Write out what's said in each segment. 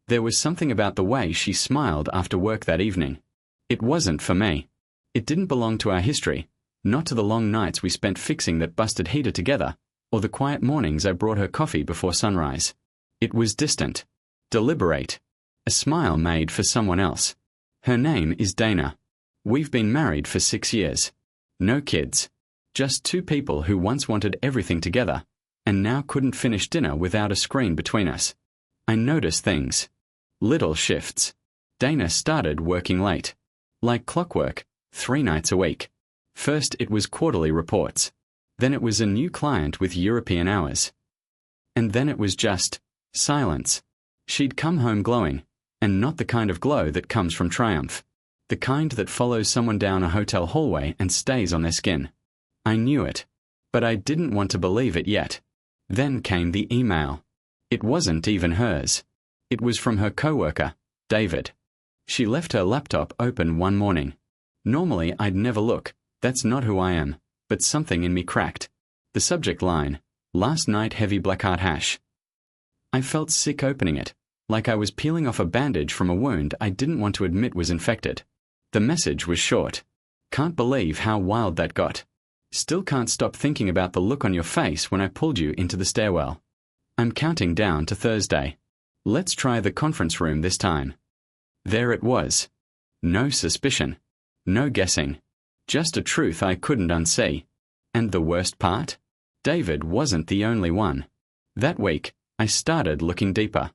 There was something about the way she smiled after work that evening. It wasn't for me. It didn't belong to our history, not to the long nights we spent fixing that busted heater together, or the quiet mornings I brought her coffee before sunrise. It was distant, deliberate, a smile made for someone else. Her name is Dana. We've been married for 6 years. No kids. Just two people who once wanted everything together, and now couldn't finish dinner without a screen between us. I noticed things. Little shifts. Dana started working late. Like clockwork, 3 nights a week. First it was quarterly reports. Then it was a new client with European hours. And then it was just silence. She'd come home glowing, and not the kind of glow that comes from triumph. The kind that follows someone down a hotel hallway and stays on their skin. I knew it, but I didn't want to believe it yet. Then came the email. It wasn't even hers. It was from her coworker, David. She left her laptop open one morning. Normally I'd never look, that's not who I am, but something in me cracked. The subject line, "Last night heavy blackheart hash." I felt sick opening it, like I was peeling off a bandage from a wound I didn't want to admit was infected. The message was short. "Can't believe how wild that got. Still can't stop thinking about the look on your face when I pulled you into the stairwell. I'm counting down to Thursday. Let's try the conference room this time." There it was. No suspicion. No guessing. Just a truth I couldn't unsee. And the worst part? David wasn't the only one. That week, I started looking deeper.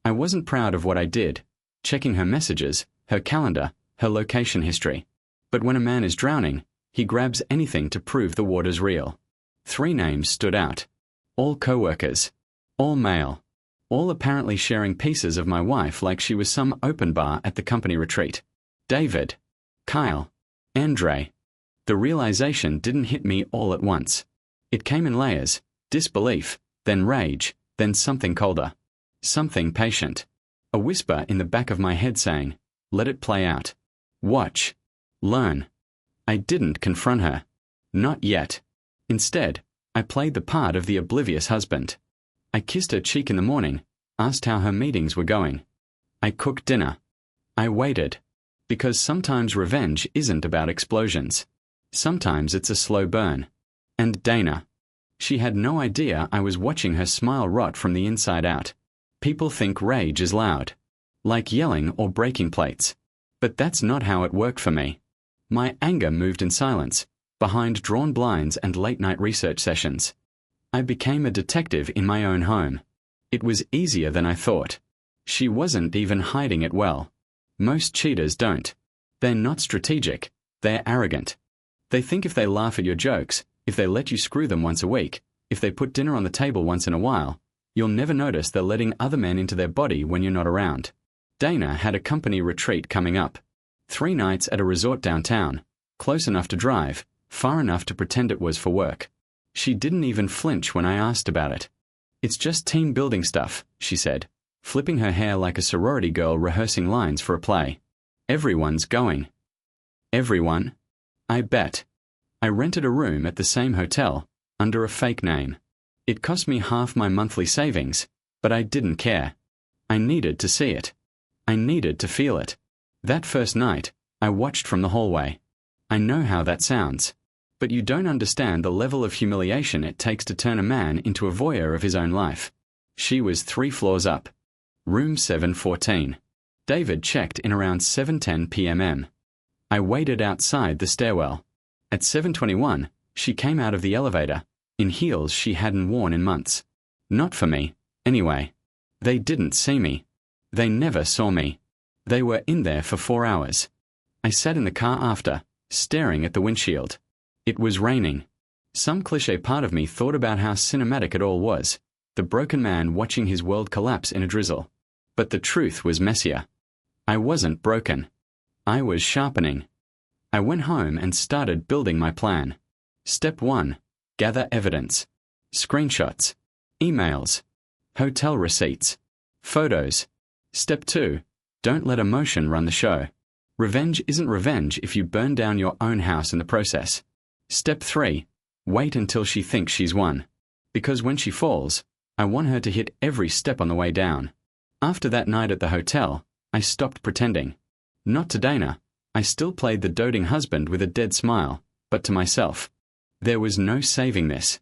I wasn't proud of what I did, checking her messages, her calendar, her location history. But when a man is drowning, he grabs anything to prove the water's real. 3 names stood out. All coworkers. All male. All apparently sharing pieces of my wife like she was some open bar at the company retreat. David. Kyle. Andre. The realization didn't hit me all at once. It came in layers, disbelief, then rage, then something colder. Something patient. A whisper in the back of my head saying, "Let it play out. Watch. Learn." I didn't confront her. Not yet. Instead, I played the part of the oblivious husband. I kissed her cheek in the morning, asked how her meetings were going. I cooked dinner. I waited. Because sometimes revenge isn't about explosions. Sometimes it's a slow burn. And Dana. She had no idea I was watching her smile rot from the inside out. People think rage is loud. Like yelling or breaking plates. But that's not how it worked for me. My anger moved in silence, behind drawn blinds and late-night research sessions. I became a detective in my own home. It was easier than I thought. She wasn't even hiding it well. Most cheaters don't. They're not strategic. They're arrogant. They think if they laugh at your jokes, if they let you screw them once a week, if they put dinner on the table once in a while, you'll never notice they're letting other men into their body when you're not around. Dana had a company retreat coming up. 3 nights at a resort downtown, close enough to drive, far enough to pretend it was for work. She didn't even flinch when I asked about it. "It's just team building stuff," she said, flipping her hair like a sorority girl rehearsing lines for a play. "Everyone's going." Everyone? I bet. I rented a room at the same hotel, under a fake name. It cost me half my monthly savings, but I didn't care. I needed to see it. I needed to feel it. That first night, I watched from the hallway. I know how that sounds. But you don't understand the level of humiliation it takes to turn a man into a voyeur of his own life. She was 3 floors up. Room 714. David checked in around 7:10 p.m. I waited outside the stairwell. At 7:21, she came out of the elevator, in heels she hadn't worn in months. Not for me, anyway. They didn't see me. They never saw me. They were in there for 4 hours. I sat in the car after, staring at the windshield. It was raining. Some cliché part of me thought about how cinematic it all was, the broken man watching his world collapse in a drizzle. But the truth was messier. I wasn't broken. I was sharpening. I went home and started building my plan. Step 1. Gather evidence. Screenshots. Emails. Hotel receipts. Photos. Step 2. Don't let emotion run the show. Revenge isn't revenge if you burn down your own house in the process. Step 3. Wait until she thinks she's won. Because when she falls, I want her to hit every step on the way down. After that night at the hotel, I stopped pretending. Not to Dana. I still played the doting husband with a dead smile, but to myself. There was no saving this.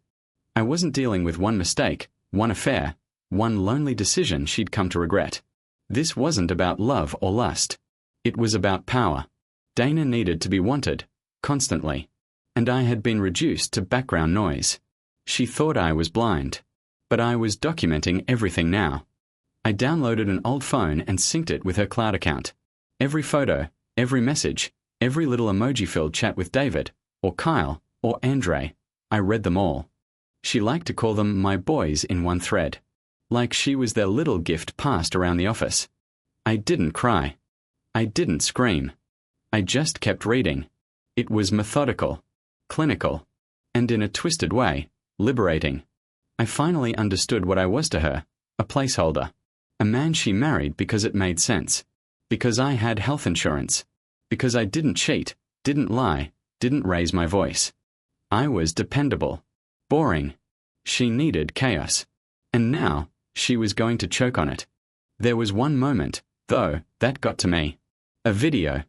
I wasn't dealing with one mistake, one affair, one lonely decision she'd come to regret. This wasn't about love or lust. It was about power. Dana needed to be wanted, constantly. And I had been reduced to background noise. She thought I was blind. But I was documenting everything now. I downloaded an old phone and synced it with her cloud account. Every photo, every message, every little emoji-filled chat with David, or Kyle, or Andre, I read them all. She liked to call them my boys in one thread. Like she was their little gift passed around the office. I didn't cry. I didn't scream. I just kept reading. It was methodical, clinical, and in a twisted way, liberating. I finally understood what I was to her, a placeholder. A man she married because it made sense. Because I had health insurance. Because I didn't cheat, didn't lie, didn't raise my voice. I was dependable. Boring. She needed chaos. And now, she was going to choke on it. There was one moment, though, that got to me. A video.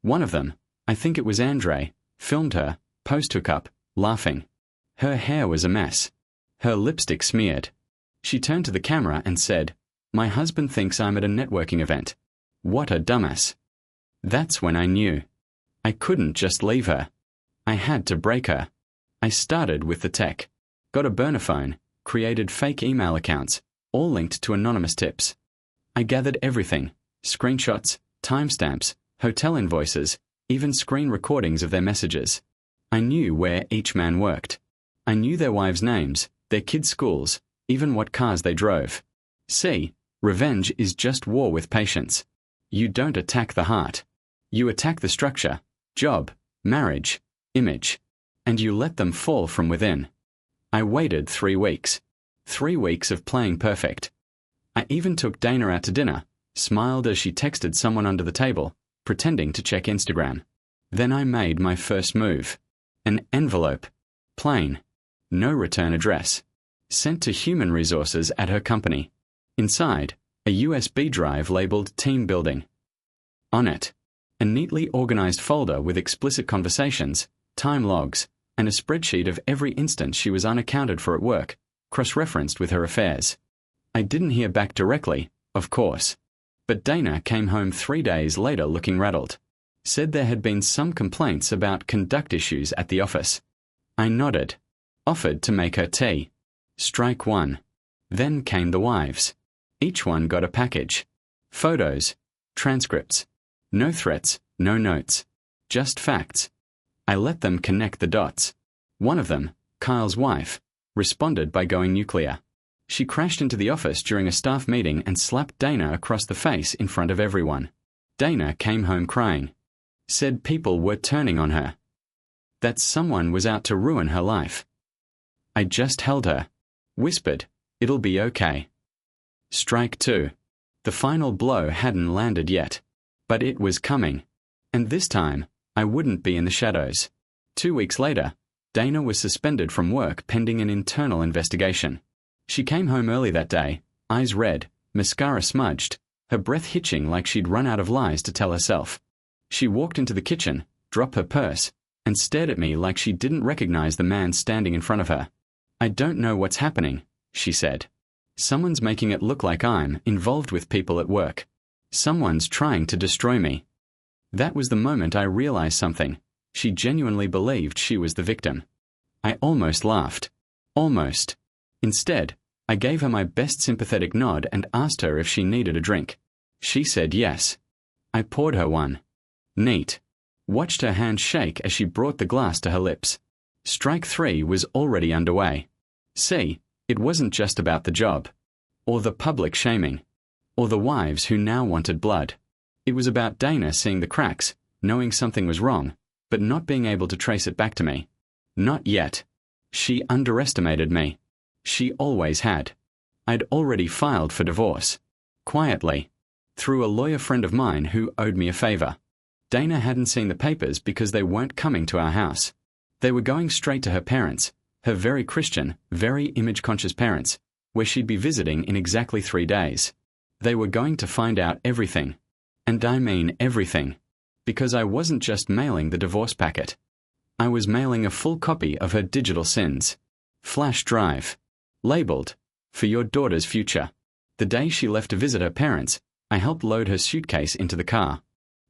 One of them, I think it was Andre, filmed her, post-hookup, laughing. Her hair was a mess. Her lipstick smeared. She turned to the camera and said, "My husband thinks I'm at a networking event." What a dumbass. That's when I knew. I couldn't just leave her. I had to break her. I started with the tech. Got a burner phone, created fake email accounts, all linked to anonymous tips. I gathered everything, screenshots, timestamps, hotel invoices, even screen recordings of their messages. I knew where each man worked. I knew their wives' names, their kids' schools, even what cars they drove. See, revenge is just war with patience. You don't attack the heart. You attack the structure, job, marriage, image, and you let them fall from within. I waited 3 weeks. 3 weeks of playing perfect. I even took Dana out to dinner, smiled as she texted someone under the table, pretending to check Instagram. Then I made my first move. An envelope. Plain. No return address. Sent to human resources at her company. Inside, a USB drive labeled Team Building. On it, a neatly organized folder with explicit conversations, time logs, and a spreadsheet of every instance she was unaccounted for at work, cross-referenced with her affairs. I didn't hear back directly, of course. But Dana came home 3 days later looking rattled. Said there had been some complaints about conduct issues at the office. I nodded. Offered to make her tea. Strike one. Then came the wives. Each one got a package. Photos. Transcripts. No threats, no notes. Just facts. I let them connect the dots. One of them, Kyle's wife, responded by going nuclear. She crashed into the office during a staff meeting and slapped Dana across the face in front of everyone. Dana came home crying. Said people were turning on her. That someone was out to ruin her life. I just held her. Whispered, "It'll be okay." Strike two. The final blow hadn't landed yet. But it was coming. And this time, I wouldn't be in the shadows. 2 weeks later, Dana was suspended from work pending an internal investigation. She came home early that day, eyes red, mascara smudged, her breath hitching like she'd run out of lies to tell herself. She walked into the kitchen, dropped her purse, and stared at me like she didn't recognize the man standing in front of her. "I don't know what's happening," she said. "Someone's making it look like I'm involved with people at work. Someone's trying to destroy me." That was the moment I realized something. She genuinely believed she was the victim. I almost laughed. Almost. Instead, I gave her my best sympathetic nod and asked her if she needed a drink. She said yes. I poured her one. Neat. Watched her hand shake as she brought the glass to her lips. Strike three was already underway. See, it wasn't just about the job, or the public shaming, or the wives who now wanted blood. It was about Dana seeing the cracks, knowing something was wrong, but not being able to trace it back to me. Not yet. She underestimated me. She always had. I'd already filed for divorce. Quietly. Through a lawyer friend of mine who owed me a favor. Dana hadn't seen the papers because they weren't coming to our house. They were going straight to her parents, her very Christian, very image-conscious parents, where she'd be visiting in exactly 3 days. They were going to find out everything. And I mean everything. Because I wasn't just mailing the divorce packet. I was mailing a full copy of her digital sins. Flash drive. Labeled, "For your daughter's future." The day she left to visit her parents, I helped load her suitcase into the car.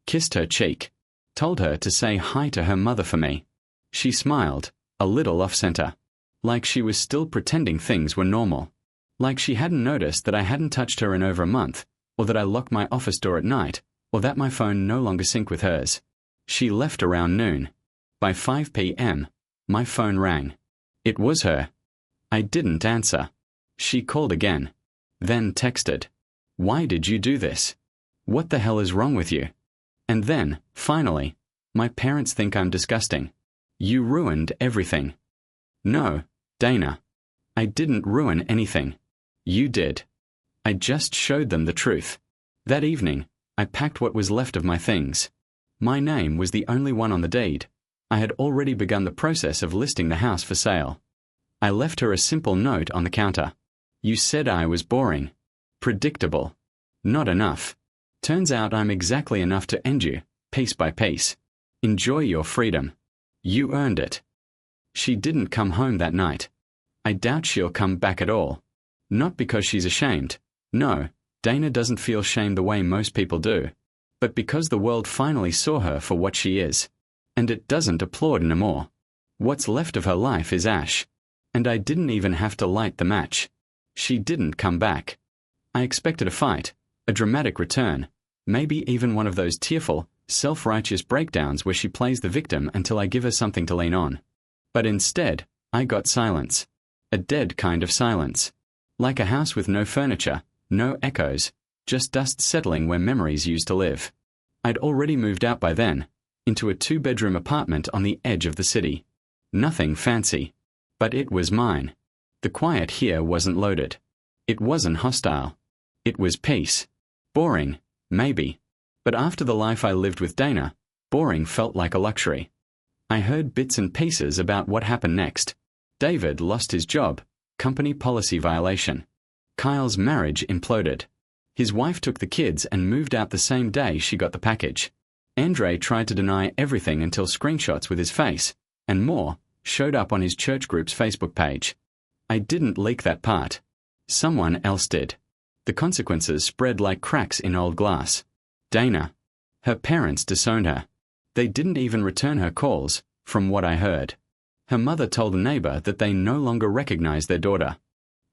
Kissed her cheek. Told her to say hi to her mother for me. She smiled, a little off-center. Like she was still pretending things were normal. Like she hadn't noticed that I hadn't touched her in over a month, or that I locked my office door at night, or that my phone no longer synced with hers. She left around noon. By 5 p.m., my phone rang. It was her. I didn't answer. She called again. Then texted. "Why did you do this? What the hell is wrong with you?" And then, finally, "My parents think I'm disgusting. You ruined everything." No, Dana. I didn't ruin anything. You did. I just showed them the truth. That evening, I packed what was left of my things. My name was the only one on the deed. I had already begun the process of listing the house for sale. I left her a simple note on the counter. "You said I was boring. Predictable. Not enough. Turns out I'm exactly enough to end you, piece by piece. Enjoy your freedom. You earned it." She didn't come home that night. I doubt she'll come back at all. Not because she's ashamed. No, Dana doesn't feel shame the way most people do. But because the world finally saw her for what she is. And it doesn't applaud anymore. What's left of her life is ash. And I didn't even have to light the match. She didn't come back. I expected a fight, a dramatic return, maybe even one of those tearful, self-righteous breakdowns where she plays the victim until I give her something to lean on. But instead, I got silence. A dead kind of silence. Like a house with no furniture, no echoes, just dust settling where memories used to live. I'd already moved out by then, into a 2-bedroom apartment on the edge of the city. Nothing fancy. But it was mine. The quiet here wasn't loaded. It wasn't hostile. It was peace. Boring, maybe. But after the life I lived with Dana, boring felt like a luxury. I heard bits and pieces about what happened next. David lost his job, company policy violation. Kyle's marriage imploded. His wife took the kids and moved out the same day she got the package. Andre tried to deny everything until screenshots with his face, and more, showed up on his church group's Facebook page. I didn't leak that part. Someone else did. The consequences spread like cracks in old glass. Dana. Her parents disowned her. They didn't even return her calls, from what I heard. Her mother told a neighbor that they no longer recognized their daughter.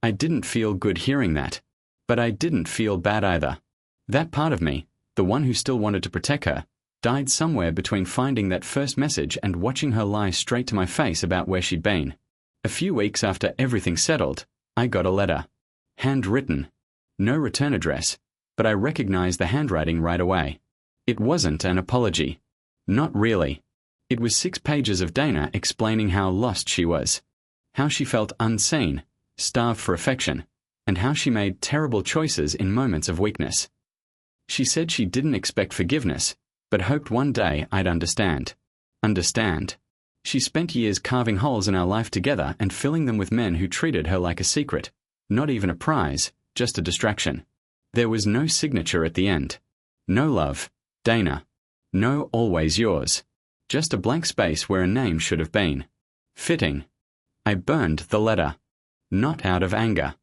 I didn't feel good hearing that. But I didn't feel bad either. That part of me, the one who still wanted to protect her, died somewhere between finding that first message and watching her lie straight to my face about where she'd been. A few weeks after everything settled, I got a letter. Handwritten. No return address, but I recognized the handwriting right away. It wasn't an apology. Not really. It was 6 pages of Dana explaining how lost she was. How she felt unseen, starved for affection, and how she made terrible choices in moments of weakness. She said she didn't expect forgiveness, but hoped one day I'd understand. Understand. She spent years carving holes in our life together and filling them with men who treated her like a secret, not even a prize, just a distraction. There was no signature at the end. No love, Dana. No always yours. Just a blank space where a name should have been. Fitting. I burned the letter. Not out of anger.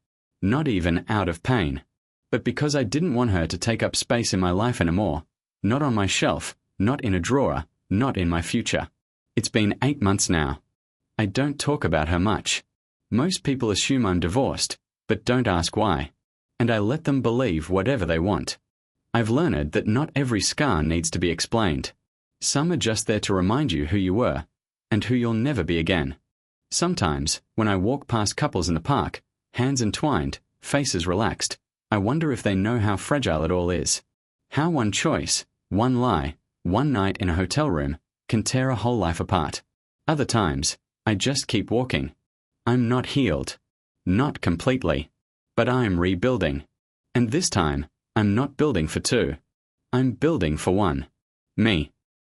Not even out of pain. But because I didn't want her to take up space in my life anymore. Not on my shelf, not in a drawer, not in my future. It's been 8 months now. I don't talk about her much. Most people assume I'm divorced, but don't ask why. And I let them believe whatever they want. I've learned that not every scar needs to be explained. Some are just there to remind you who you were, and who you'll never be again. Sometimes, when I walk past couples in the park, hands entwined, faces relaxed, I wonder if they know how fragile it all is. How one choice, one lie, one night in a hotel room, can tear a whole life apart. Other times, I just keep walking. I'm not healed. Not completely. But I'm rebuilding. And this time, I'm not building for 2. I'm building for 1. Me.